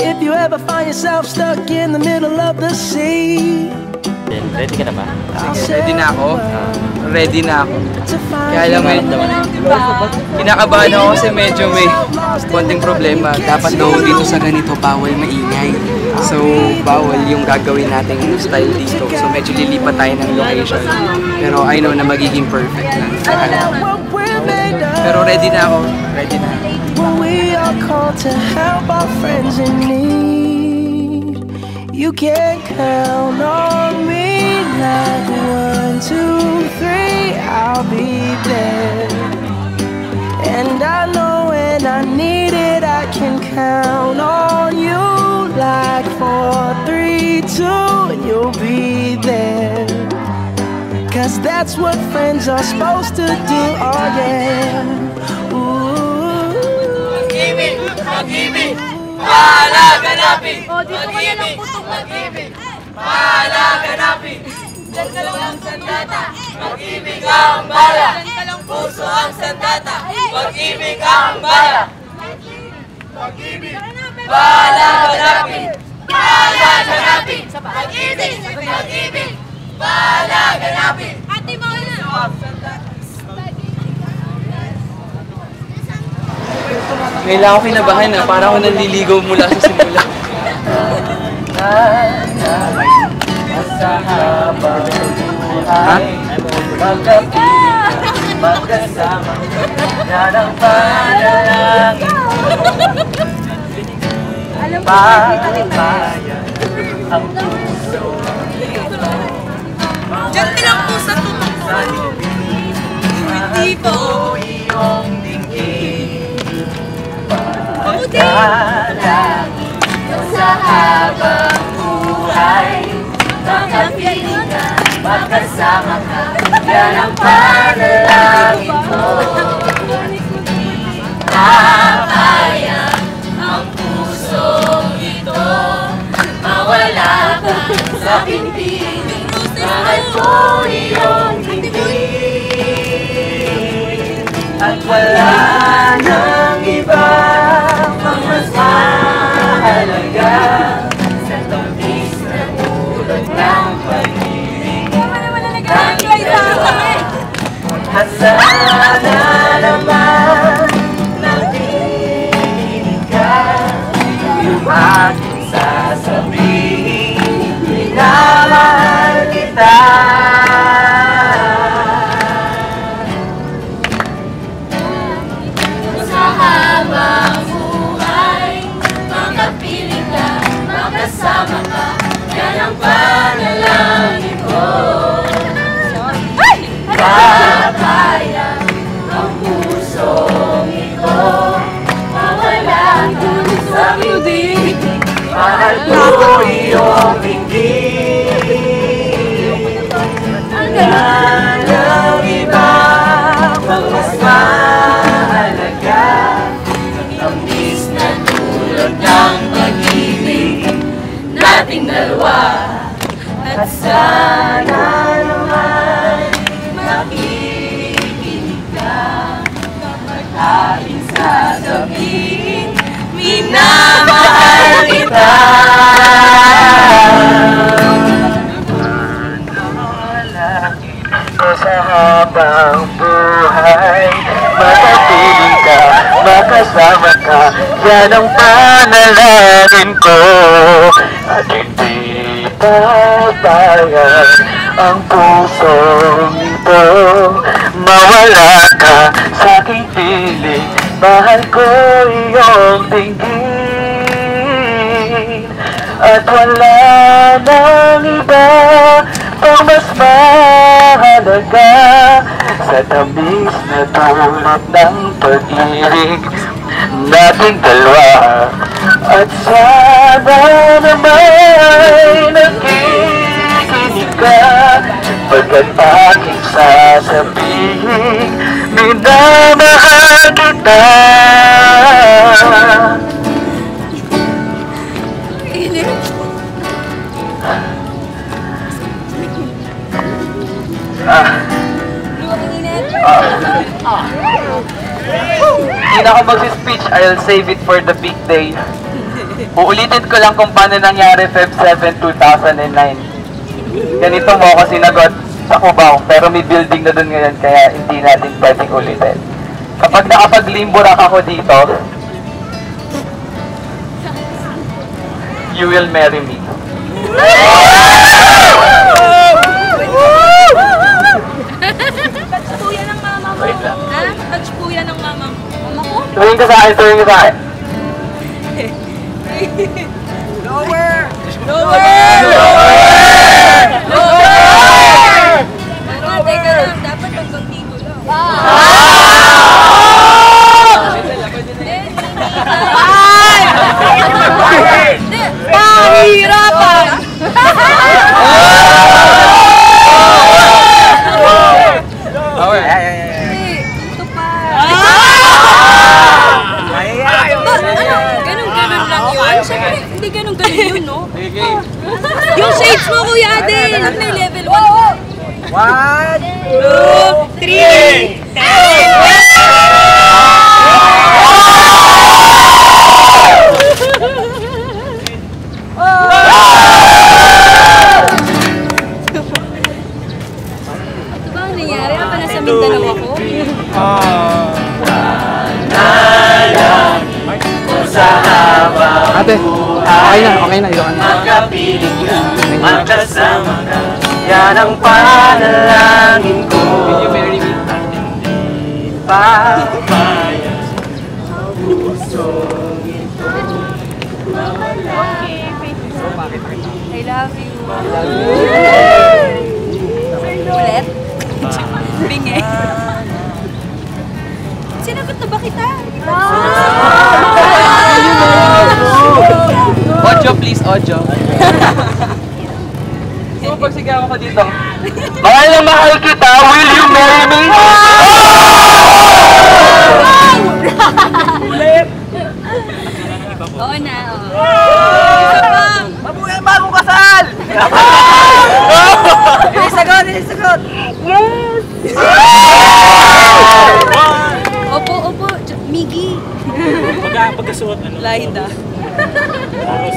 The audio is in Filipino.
If you ever find yourself stuck in the middle of the sea, ready ka na ba? Ready na ako. Ready na ako. Kaya lang kinakabahan ako kasi medyo may konting problema. Dapat daw dito sa ganito bawal maingay. So bawal yung gagawin nating style dito. So medyo lilipat tayo ng location. Pero I know na magiging perfect lang. Pero ready na ako. Ready na. we are called to help our friends in need. You can count on me like 1, 2, 3, I'll be there. And I know when I need it, I can count on you like 4, 3, 2, and you'll be there. Cause that's what friends are supposed to do, oh yeah. Mag-ibig! Mag-ibig! Mahalaganapin! Mag-ibig! Mag-ibig! Mahalaganapin! Diyan ka lang ang sandata, mag-ibig ang bala. Diyan ka lang puso ang sandata, mag-ibig ang bala. Mag-ibig! Mahalaganapin! Mahalaganapin! Mag-ibig! Mag-ibig! Mahalaganapin! Ate mo na! Ngayon lang ako kinabahan na para ako naliligaw mula sa simula. Sa habang buhay, magkapiling, magkasama, yan ang panalangin ko. Pagpapayan ang puso nito. Diyan lang po sa tutok. Hindi po. Iyong dinggin. Pagkalangin sa habang buhay, magkapiling ka, magkasama ka, yan ang panalangin ko. Papayag ang pusong ito, mawala ka sa pinpiling, mahal ko iyong dinggin. At wala nang iba pang mas mahalaga sa tamis na tulad ng pag-ibig. At sana naman nakikinig ka, yung aking sasabihin, minamahal kita. Sa habang buhay, makapiling ka, makasama ka, yan ang panalangin ko. Papayag ang pusong ito, mawala ka sa bibig, mahal ko iyong dinggin. Hanggang ang iba pang mas mahalaga, tamis na tulad ng pag-ibig nating dalawa. At sana naman makikinig ka kapag aking sasabihin, minamahal kita. Sa habang buhay, makapiling ka, makasama ka, yan ang panalangin ko. At hindi papayag ang pusong ito, mawala ka sa aking piling, mahal ko iyong dinggin. At wala nang iba pang mas mahalaga sa tamis na tulad ng pag-ibig nating dalawa. At sana naman nakikinig ka pagkat aking sasabihin, minamahal kita. Hindi na ako mag-speech, I'll save it for the big day. Uulitin ko lang kung paano nangyari Feb 7, 2009. Ganito mo ako sinagot sa Cubao, pero may building na dun ngayon kaya hindi natin pwedeng ulitin. Kapag nakapag-limburak ako dito, you will marry me. Touch po yan ng mama mo. Wait lang. Ha? Touch po yan ng mama mo. Mama ko? Tuwing ka sa akin, tuwing ka sa akin. Lower! Teka lang, dapat hanggang dito lang. Pahirapan! Ito pa. Ganun-ganun lang yun. Siyempre, hindi ganun-ganun yun, no? Yung shades mo, Kuya Adel. May level 1. 1, 2, 3. Ito ba ang nangyari? Apa nasa Mindanao ako? Ate, okay na, ito ka na. Makapiling ka, magkasama ka, yan ang panalangin ko. Will you marry me? Papayag I love you. Ulit? Bingi. Sinagot na ba kita? Audio please, audio. So, pag sigaw ko dito, mahal na mahal kita, will you marry me? Oo na, oo. Isa pa! Mabuhay bagong kasal! Sagot! Yes! Opo, Miggy. Pagkasuot ano? Lahida. Tapos.